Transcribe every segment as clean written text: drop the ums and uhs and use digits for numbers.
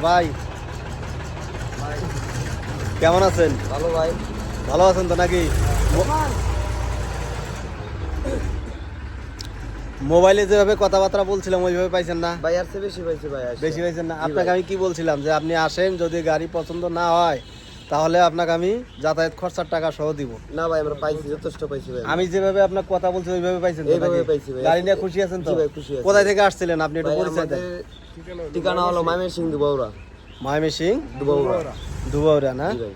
ভাই কেমন আছেন? ভালো ভাই। ভালো আছেন তো নাকি? মোবাইলে যেভাবে কথাবার্তা বলছিলাম ওইভাবে পাইছেন না? ভাই আর বেশি পাইছি ভাই। বেশি পাইছেন না? আপনাকে আমি কি বলছিলাম যে আপনি আসেন, যদি গাড়ি পছন্দ না হয় তাহলে আপনাকে আমি যাতায়াত খরচার টাকা সহ দিব। না ভাই আমরা পাইছি, যথেষ্ট পাইছি ভাই। আমি যেভাবে আপনার কথা বলছি ওইভাবে পাইছেন তো এইভাবে নাকি? পাইছি ভাই। গাড়ি নিয়ে খুশি আছেন তো? জি ভাই খুশি আছি। কোথায় থেকে আসছিলেন আপনি একটু ভাই পরিচয় দেন। আমাদের ঠিকানা হলো ময়মনসিংহ দুবাউড়া। ময়মনসিংহ দুবাউড়া। দুবাউড়া না? জি ভাই।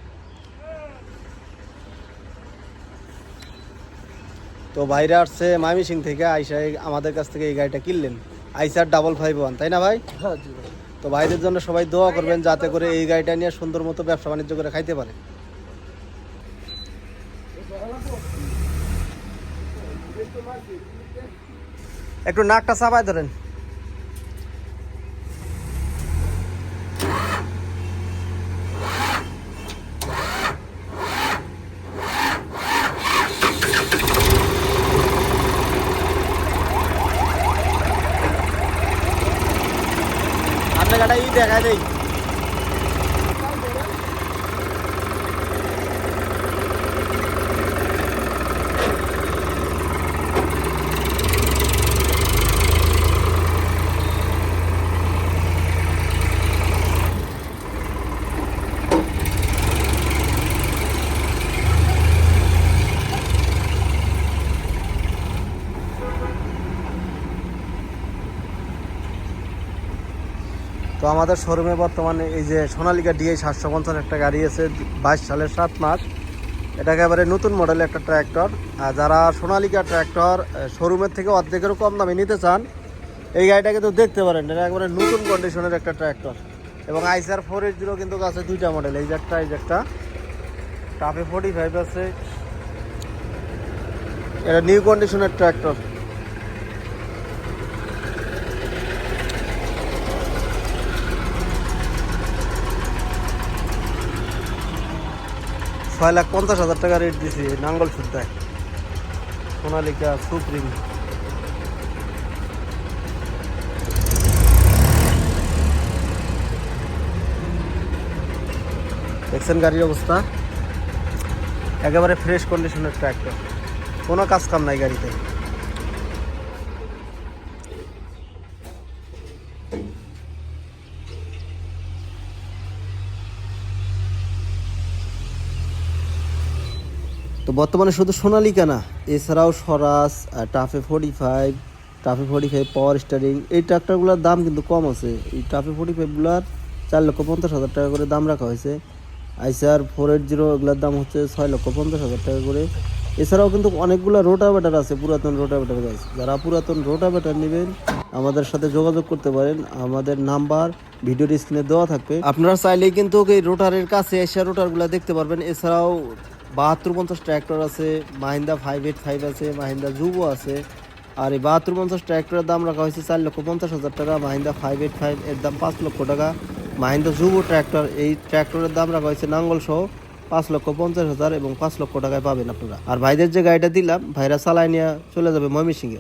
তো ভাইরা আসছে ময়মনসিংহ থেকে, আইসা আমাদের কাছ থেকে এই গাড়িটা কিনলেন, আইসার 551, তাই না ভাই? হ্যাঁ জি ভাই। তো ভাইদের জন্য সবাই দোয়া করবেন যাতে করে এই গাড়িটা নিয়ে সুন্দর মতো ব্যবসা বাণিজ্য করে খাইতে পারে। একটু নাকটা চাপায় ধরেন। আপনার গাড়ি দেখা দেই। তো আমাদের শোরুমে বর্তমানে এই যে সোনালিকা DI 750 একটা গাড়ি আছে, 22 সালের 7 মাস। এটা একেবারে নতুন মডেলের একটা ট্র্যাক্টর। আর যারা সোনালিকা ট্র্যাক্টর শোরুমের থেকে অর্ধেকেরও কম দামে নিতে চান, এই গাড়িটা কিন্তু দেখতে পারেন। এটা একেবারে নতুন কন্ডিশনের একটা ট্র্যাক্টর। এবং আইসার 480 কিন্তু আছে দুইটা মডেল, এই যে একটা টাফে 45 আছে। এটা নিউ কন্ডিশনের ট্র্যাক্টর। $6,50,000 রেট দিছি নাঙ্গল সুদ্ধায়, সোনালিকা সুপ্রিম। দেখছেন গাড়ির অবস্থা, একেবারে ফ্রেশ কন্ডিশনের ট্র্যাক্টর, কোনো কাজ কাম নাই গাড়িতে। তো বর্তমানে শুধু সোনালিকা না, এছাড়াও স্বরাজ, টাফে 45, পাওয়ার স্টারিং, এই ট্রাক্টরগুলোর দাম কিন্তু কম আছে। এই টাফে 45গুলার 4,50,000 টাকা করে দাম রাখা হয়েছে। আইসার 480 এগুলোর দাম হচ্ছে 6,50,000 টাকা করে। এছাড়াও কিন্তু অনেকগুলো রোটাভেটার আছে, পুরাতন রোটাভেটার গাছ। যারা পুরাতন রোটাভেটার নেবেন আমাদের সাথে যোগাযোগ করতে পারেন, আমাদের নাম্বার ভিডিওর স্ক্রিনে দেওয়া থাকবে। আপনারা চাইলেই কিন্তু এই রোটারের কাছে এসে রোটারগুলো দেখতে পারবেন। এছাড়াও 7250 ট্র্যাক্টর আছে, মাহিন্দা 585 আছে, মাহিন্দা যুবো আছে। আর এই 7250 ট্র্যাক্টরের দাম রাখা হয়েছে 4,50,000 টাকা। মাহিন্দা 585 এর দাম 5 লক্ষ টাকা। মাহিন্দা যুবো ট্র্যাক্টর, এই ট্র্যাক্টরের দাম রাখা হয়েছে নাঙ্গল সহ 5,50,000 এবং 5 লক্ষ টাকায় পাবেন আপনারা। আর ভাইদের যে গাড়িটা দিলাম, ভাইরা চালায় নিয়ে চলে যাবে ময়মনসিংহে।